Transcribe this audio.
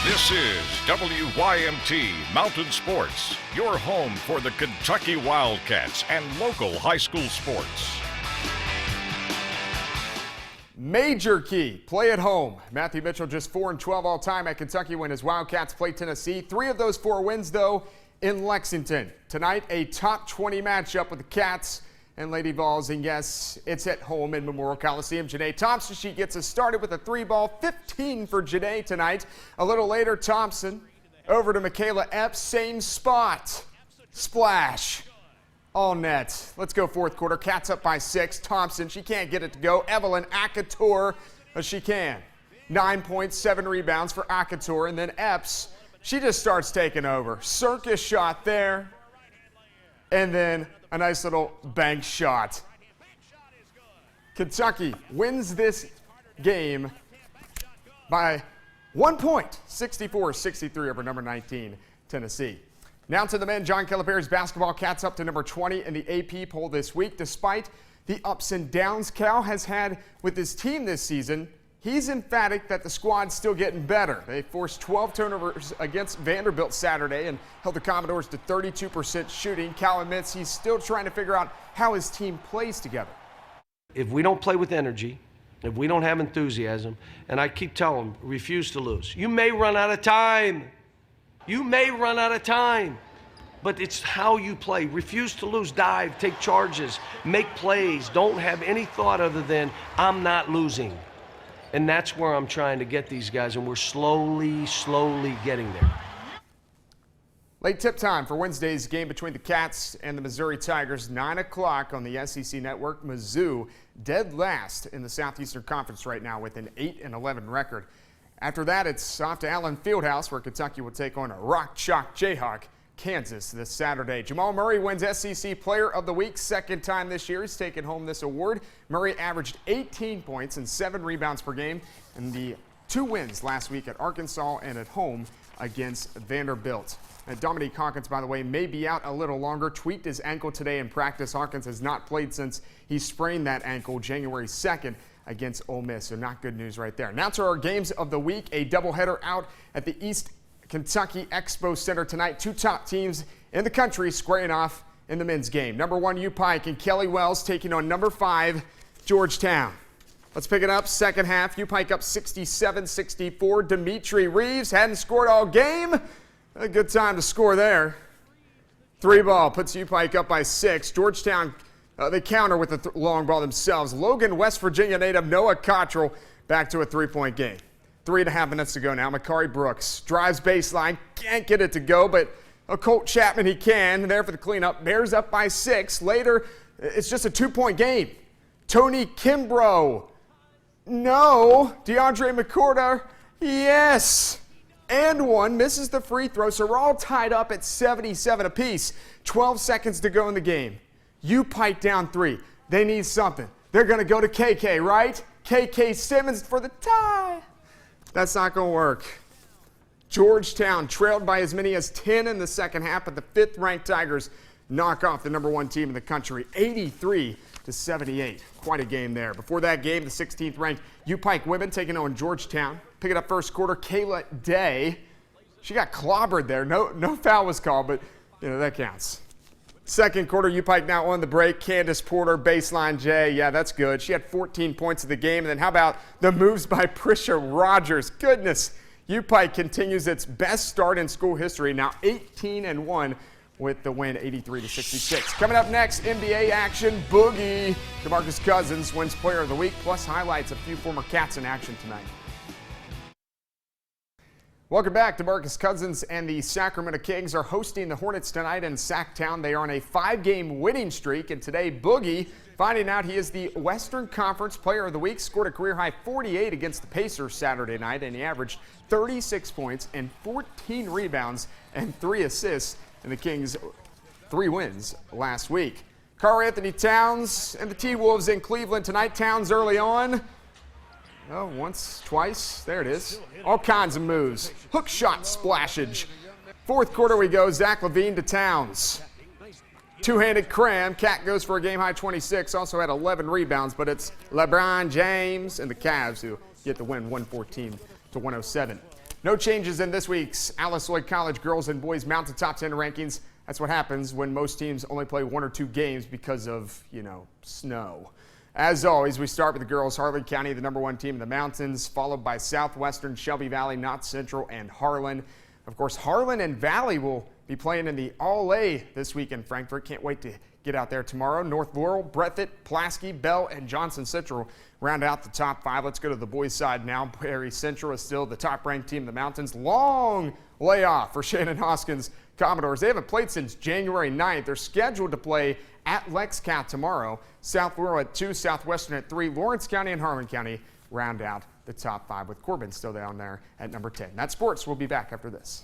This is WYMT Mountain Sports, your home for the Kentucky Wildcats and local high school sports. Major key, play at home. Matthew Mitchell just 4-12 all time at Kentucky when his Wildcats play Tennessee. 3 of those 4 wins, though, in Lexington. Tonight, a top 20 matchup with the Cats and Lady Vols, and yes, it's at home in Memorial Coliseum. Janae Thompson, she gets us started with a 3-ball, 15 for Janae tonight. A little later, Thompson over to Michaela Epps, same spot. Splash. All net. Let's go fourth quarter. Cats up by 6. Thompson, she can't get it to go. Evelyn Akator, she can. 9 points, 7 rebounds for Akator, and then Epps, she just starts taking over. Circus shot there, and then a nice little bank shot. Kentucky wins this game by 1 point, 64-63 over number 19, Tennessee. Now to the men. John Calipari's basketball Cats up to number 20 in the AP poll this week. Despite the ups and downs Cal has had with his team this season, he's emphatic that the squad's still getting better. They forced 12 turnovers against Vanderbilt Saturday and held the Commodores to 32% shooting. Cal admits he's still trying to figure out how his team plays together. If we don't play with energy, if we don't have enthusiasm, and I keep telling them, refuse to lose. You may run out of time. You may run out of time. But it's how you play. Refuse to lose. Dive, take charges, make plays. Don't have any thought other than, I'm not losing. And that's where I'm trying to get these guys, and we're slowly getting there. Late tip time for Wednesday's game between the Cats and the Missouri Tigers, 9 o'clock on the SEC Network. Mizzou dead last in the Southeastern Conference right now with an 8-11 record. After that, it's off to Allen Fieldhouse, where Kentucky will take on a Rock Chalk Jayhawk Kansas this Saturday. Jamal Murray wins SEC Player of the Week, second time this year. He's taken home this award. Murray averaged 18 points and 7 rebounds per game in the 2 wins last week at Arkansas and at home against Vanderbilt. And Dominique Hawkins, by the way, may be out a little longer. Tweaked his ankle today in practice. Hawkins has not played since he sprained that ankle January 2nd against Ole Miss, so not good news right there. Now to our games of the week, a doubleheader out at the East Kentucky Expo Center tonight. 2 top teams in the country squaring off in the men's game. Number 1, U-Pike and Kelly Wells taking on number 5, Georgetown. Let's pick it up. Second half, U-Pike up 67-64. Dimitri Reeves hadn't scored all game. A good time to score there. 3-ball puts U-Pike up by 6. Georgetown, they counter with a long ball themselves. Logan, West Virginia native Noah Cottrell back to a 3-point game. 3.5 minutes to go now. Makari Brooks drives baseline, can't get it to go, but Colt Chapman, he can. There for the cleanup. Bears up by 6. Later, it's just a 2-point game. Tony Kimbrough. No. DeAndre McCorder. Yes. And 1 misses the free throw, so we're all tied up at 77 apiece. 12 seconds to go in the game. U-Pike down 3. They need something. They're going to go to KK, right? KK Simmons for the tie. That's not going to work. Georgetown trailed by as many as 10 in the second half, but the 5th-ranked Tigers knock off the number 1 team in the country, 83-78. Quite a game there. Before that game, the 16th-ranked U-Pike women taking on Georgetown. Pick it up first quarter, Kayla Day. She got clobbered there. No foul was called, but that counts. Second quarter, U-Pike now on the break. Candace Porter, baseline J. Yeah, that's good. She had 14 points of the game. And then how about the moves by Prisha Rogers? Goodness. U-Pike continues its best start in school history, now 18-1 with the win, 83-66. Coming up next, NBA action. Boogie. DeMarcus Cousins wins Player of the Week, plus highlights a few former Cats in action tonight. Welcome back. DeMarcus Cousins and the Sacramento Kings are hosting the Hornets tonight in Sacktown. They are on a 5-game winning streak, and today Boogie finding out he is the Western Conference Player of the Week. Scored a career-high 48 against the Pacers Saturday night, and he averaged 36 points and 14 rebounds and 3 assists in the Kings' 3 wins last week. Karl Anthony Towns and the T-Wolves in Cleveland tonight. Towns early on. Oh, once, twice. There it is. All kinds of moves. Hook shot splashage. Fourth quarter we go. Zach LaVine to Towns. Two-handed cram. Cat goes for a game-high 26. Also had 11 rebounds, but it's LeBron James and the Cavs who get the win 114-107. No changes in this week's Lloyd College girls and boys Mountain Top 10 rankings. That's what happens when most teams only play 1 or 2 games because of, snow. As always, we start with the girls. Harlan County, the #1 team in the Mountains, followed by Southwestern, Shelby Valley, Knott Central, and Harlan. Of course, Harlan and Valley will be playing in the All-A this week in Frankfort. Can't wait to get out there tomorrow. North Laurel, Breathitt, Pulaski, Bell, and Johnson Central round out the top 5. Let's go to the boys' side now. Perry Central is still the top-ranked team in the Mountains. Long layoff for Shannon Hoskins Commodores. They haven't played since January 9th. They're scheduled to play at Lexcat tomorrow. South Laurel at 2, Southwestern at 3. Lawrence County and Harlan County round out the top 5 with Corbin still down there at number 10. That's sports. We'll be back after this.